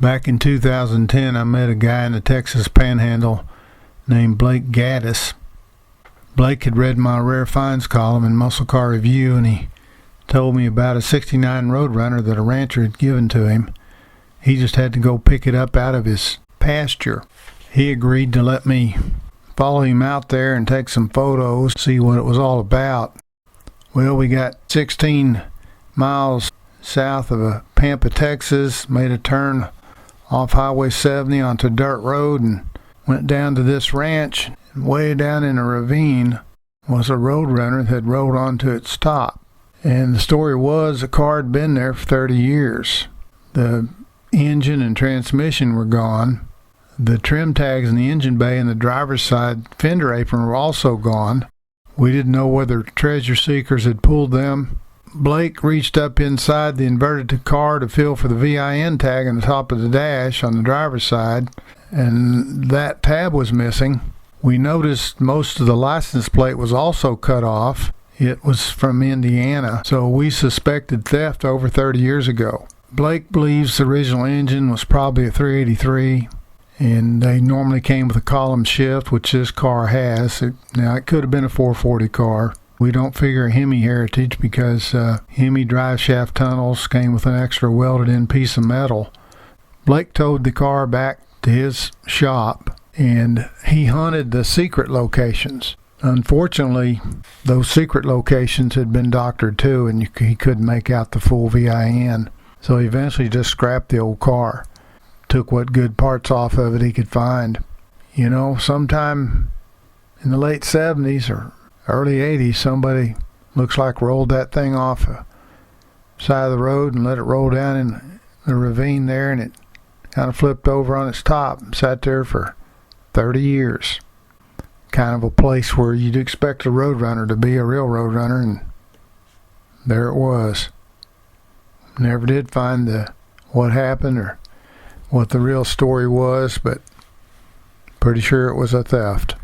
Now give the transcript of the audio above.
Back in 2010, I met a guy in the Texas Panhandle named Blake Gaddis. Blake had read my rare finds column in Muscle Car Review, and he told me about a '69 Roadrunner that a rancher had given to him. He just had to go pick it up out of his pasture. He agreed to let me follow him out there and take some photos, see what it was all about. Well, we got 16 miles south of Pampa, Texas, made a turn off Highway 70 onto a dirt road and went down to this ranch. Way down in a ravine was a Roadrunner that had rolled onto its top. And the story was the car had been there for 30 years. The engine and transmission were gone. The trim tags in the engine bay and the driver's side fender apron were also gone. We didn't know whether treasure seekers had pulled them. Blake reached up inside the inverted car to feel for the VIN tag on the top of the dash on the driver's side, and that tab was missing. We noticed most of the license plate was also cut off. It was from Indiana, so we suspected theft over 30 years ago. Blake believes the original engine was probably a 383, and they normally came with a column shift, which this car has. Now, it could have been a 440 car. We don't figure a Hemi heritage because Hemi drive shaft tunnels came with an extra welded-in piece of metal. Blake towed the car back to his shop, and he hunted the secret locations. Unfortunately, those secret locations had been doctored too, and he couldn't make out the full VIN. So he eventually just scrapped the old car. Took what good parts off of it he could find. You know, sometime in the late 70s or early 80s, somebody looks like rolled that thing off the side of the road and let it roll down in the ravine there, and it kind of flipped over on its top and sat there for 30 years. Kind of a place where you'd expect a Roadrunner to be a real Roadrunner, and there it was. Never did find what happened or what the real story was, but pretty sure it was a theft.